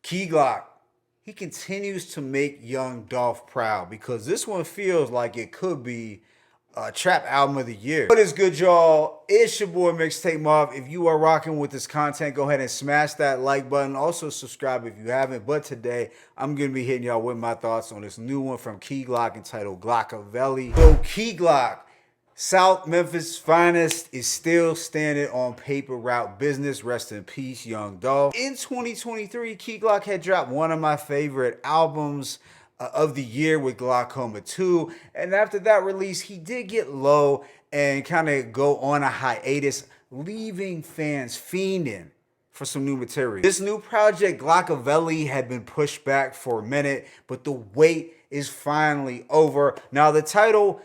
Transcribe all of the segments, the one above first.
Key Glock, he continues to make Young Dolph proud because this one feels like it could be a trap album of the year. What is good, y'all? It's your boy Mixtape Mob. If you are rocking with this content, go ahead and smash that like button. Also subscribe if you haven't. But today, I'm going to be hitting y'all with my thoughts on this new one from Key Glock entitled Glockavelli. So Key Glock, South Memphis finest, is still standing on paper route business. Rest in peace, Young Dolph. In 2023, Key Glock had dropped one of my favorite albums of the year with Glaucoma 2. And after that release, he did get low and kind of go on a hiatus, leaving fans fiending for some new material. This new project, Glockavelli, had been pushed back for a minute, but the wait is finally over. Now, the title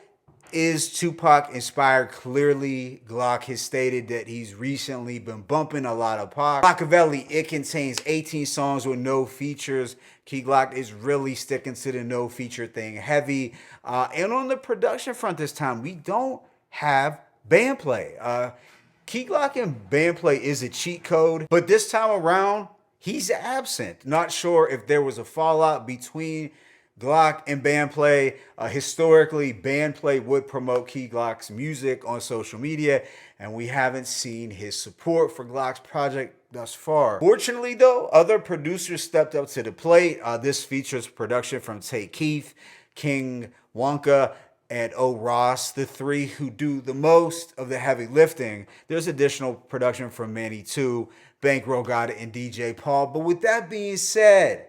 is Tupac inspired. Clearly, Glock has stated that he's recently been bumping a lot of Pac. Glockavelli, it contains 18 songs with no features. Key Glock is really sticking to the no feature thing heavy. And on the production front this time, we don't have band play. Key Glock and band play is a cheat code, but this time around, he's absent. Not sure if there was a fallout between Glock and bandplay. Historically, bandplay would promote Key Glock's music on social media, and we haven't seen his support for Glock's project thus far. Fortunately, though, other producers stepped up to the plate. This features production from Take Keith, King Wonka, and O. Ross, the three who do the most of the heavy lifting. There's additional production from Manny 2, Bankroll God, and DJ Paul. But with that being said,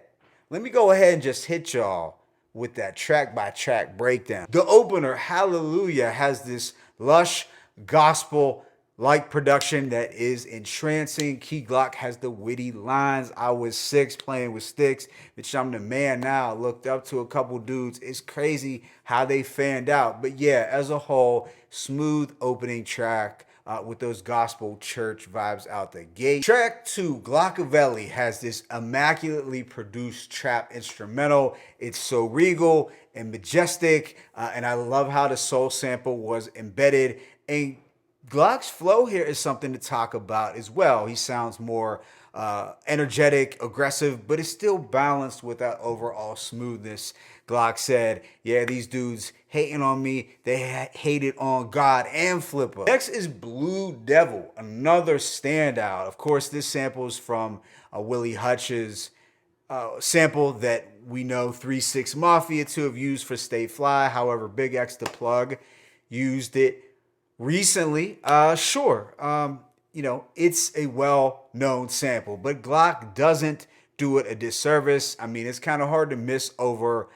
let me go ahead and just hit y'all with that track-by-track breakdown. The opener, Hallelujah, has this lush gospel-like production that is entrancing. Key Glock has the witty lines. I was 6 playing with sticks, bitch, I'm the man now. I looked up to a couple dudes. It's crazy how they fanned out. But yeah, as a whole, smooth opening track. With those gospel church vibes out the gate. Track 2, Glockavelli, has this immaculately produced trap instrumental. It's so regal and majestic, and I love how the soul sample was embedded. And Glock's flow here is something to talk about as well. He sounds more energetic, aggressive, but it's still balanced with that overall smoothness. Glock said, yeah, these dudes hating on me, they hated on God and Flipper. Next is Blue Devil, another standout. Of course, this sample is from Willie Hutch's sample that we know 3-6 Mafia to have used for Stay Fly. However, Big X the Plug used it recently. You know, it's a well-known sample, but Glock doesn't do it a disservice. I mean, it's kind of hard to miss over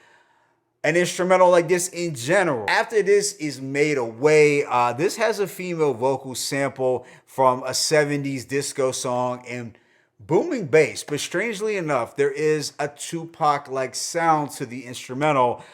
an instrumental like this in general. After this is Made Away, this has a female vocal sample from a 70s disco song and booming bass, but strangely enough, there is a Tupac-like sound to the instrumental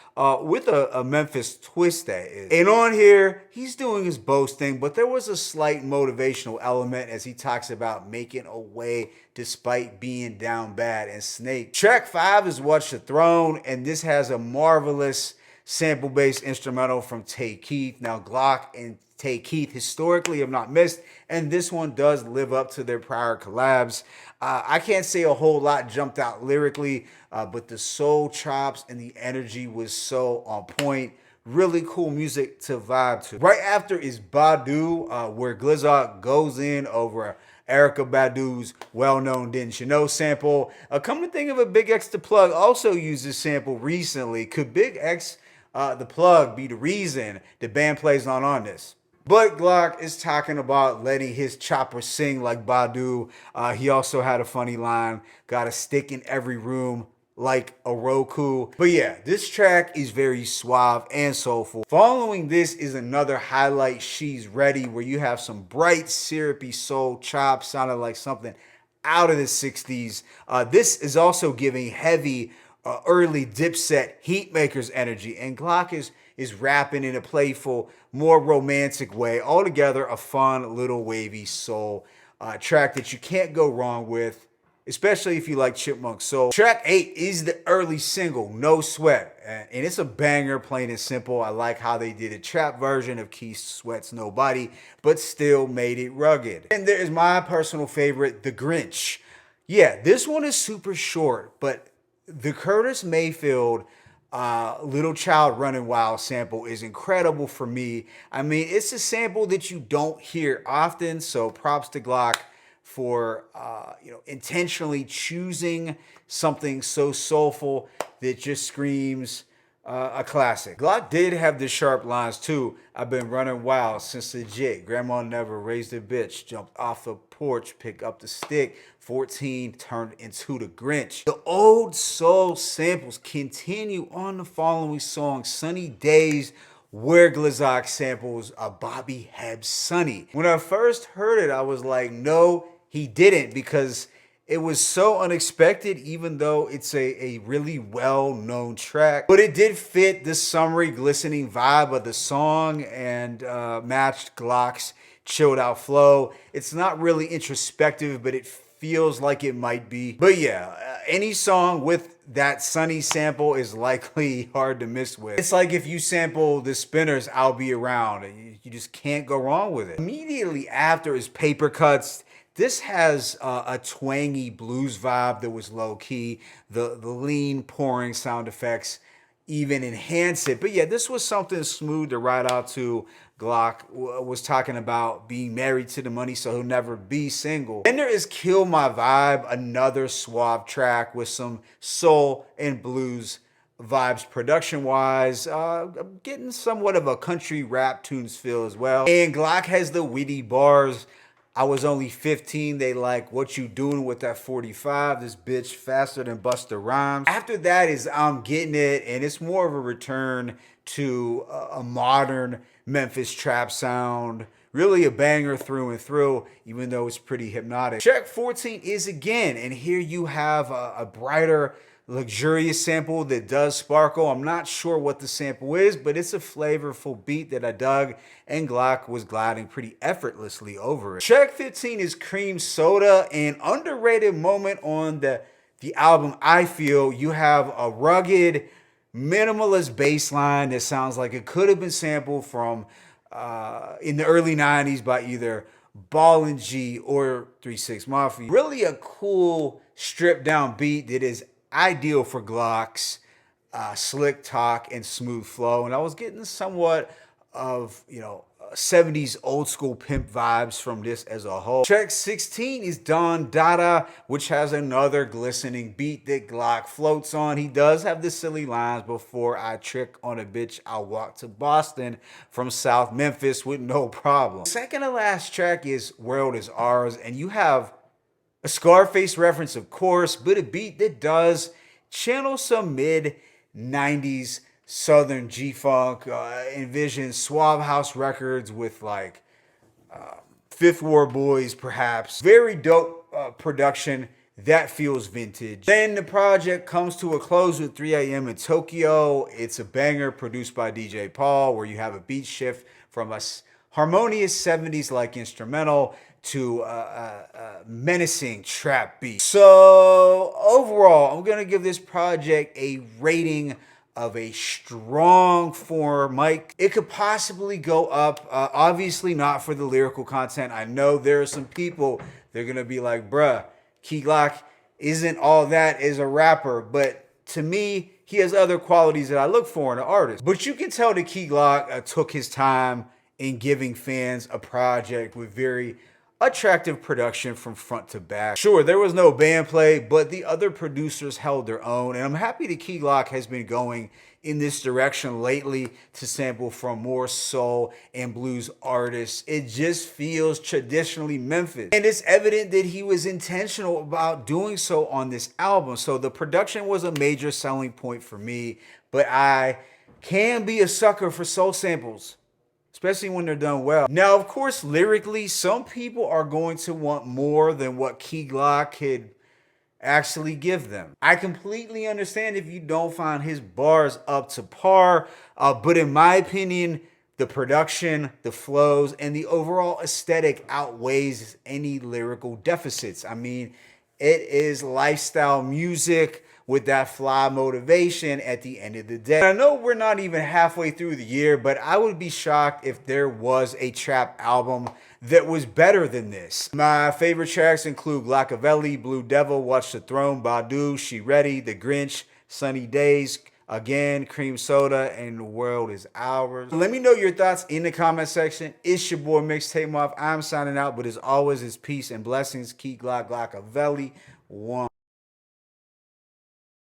with a Memphis twist, that is. And on here, he's doing his boasting, but there was a slight motivational element as he talks about making a way despite being down bad and Snake. Track 5 is Watch the Throne, and this has a marvelous sample-based instrumental from Take Keith. Now, Glock and Take Keith historically have not missed, and this one does live up to their prior collabs. I can't say a whole lot jumped out lyrically, but the soul chops and the energy was so on point. Really cool music to vibe to. Right after is Badu, where Glizzard goes in over Erykah Badu's well-known Didn't You Know sample. Come to think of it, Big X the Plug also used this sample recently. Could Big X the Plug be the reason the band plays not on this? But Glock is talking about letting his chopper sing like Badu. He also had a funny line, got a stick in every room like a Roku. But yeah, this track is very suave and soulful. Following this is another highlight, She's Ready, where you have some bright, syrupy soul chops, sounding like something out of the 60s. This is also giving heavy, early Dipset Heatmakers energy, and Glock is rapping in a playful, more romantic way. Altogether, a fun, little wavy soul track that you can't go wrong with, especially if you like Chipmunk Soul. Track 8 is the early single, No Sweat, and it's a banger, plain and simple. I like how they did a trap version of Keith Sweat's Nobody, but still made it rugged. And there is my personal favorite, The Grinch. Yeah, this one is super short, but the Curtis Mayfield Little Child Running Wild sample is incredible for me. I mean, it's a sample that you don't hear often, so props to Glock for intentionally choosing something so soulful that just screams a classic. Glock did have the sharp lines too. I've been running wild since legit. Grandma never raised a bitch. Jumped off the porch, pick up the stick. 14 turned into the Grinch. The old soul samples continue on the following song, Sunny Days, where Glizak samples a Bobby Hebb Sunny. When I first heard it, I was like, no, he didn't, because it was so unexpected, even though it's a really well-known track. But it did fit the summery, glistening vibe of the song and matched Glock's chilled out flow. It's not really introspective, but it feels like it might be. But yeah, any song with that Sunny sample is likely hard to miss with. It's like if you sample the Spinners' I'll Be Around, and you just can't go wrong with it. Immediately after is Paper Cuts. This has a twangy blues vibe that was low key. The lean pouring sound effects even enhance it. But yeah, this was something smooth to ride out to. Glock was talking about being married to the money, so he'll never be single. Then there is Kill My Vibe, another suave track with some soul and blues vibes production wise. Getting somewhat of a country rap tunes feel as well. And Glock has the witty bars. I was only 15. They like, what you doing with that 45? This bitch faster than Busta Rhymes. After that is I'm Getting It, and it's more of a return to a modern Memphis trap sound. Really a banger through and through, even though it's pretty hypnotic. Track 14 is Again, and here you have a brighter, luxurious sample that does sparkle. I'm not sure what the sample is, but it's a flavorful beat that I dug, and Glock was gliding pretty effortlessly over it. Track 15 is Cream Soda, an underrated moment on the album. I feel you have a rugged, minimalist bass line that sounds like it could have been sampled from in the early 90s by either Ball and G or 3 6 Mafia. Really a cool stripped down beat that is ideal for Glock's slick talk and smooth flow. And I was getting somewhat of, 70s old school pimp vibes from this as a whole. Track 16 is Don Dada, which has another glistening beat that Glock floats on. He does have the silly lines, before I trick on a bitch, I'll walk to Boston from South Memphis with no problem. Second to last track is World Is Ours, and you have a Scarface reference, of course, but a beat that does channel some mid-90s Southern G-Funk. Envision Suave House Records with like Fifth Ward Boys, perhaps. Very dope production that feels vintage. Then the project comes to a close with 3 a.m. in Tokyo. It's a banger produced by DJ Paul, where you have a beat shift from a harmonious 70s like instrumental to a menacing trap beat. So overall, I'm gonna give this project a rating of a strong 4. Mike, it could possibly go up. Obviously not for the lyrical content. I know there are some people, they're gonna be like, bruh, Key Glock isn't all that as a rapper, but to me, he has other qualities that I look for in an artist. But you can tell that Key Glock took his time in giving fans a project with very attractive production from front to back. Sure, there was no band play, but the other producers held their own, and I'm happy that Key Glock has been going in this direction lately to sample from more soul and blues artists. It just feels traditionally Memphis, and it's evident that he was intentional about doing so on this album. So the production was a major selling point for me, but I can be a sucker for soul samples, especially when they're done well. Now, of course, lyrically, some people are going to want more than what Key Glock could actually give them. I completely understand if you don't find his bars up to par, but in my opinion, the production, the flows, and the overall aesthetic outweighs any lyrical deficits. I mean, it is lifestyle music with that fly motivation at the end of the day. I know we're not even halfway through the year, but I would be shocked if there was a trap album that was better than this. My favorite tracks include Glockavelli, Blue Devil, Watch the Throne, Badu, She Ready, The Grinch, Sunny Days, Again, Cream Soda, and The World Is Ours. Let me know your thoughts in the comment section. It's your boy Mixtape Mob. I'm signing out, but as always, it's peace and blessings. Key Glock, Glockavelli, one.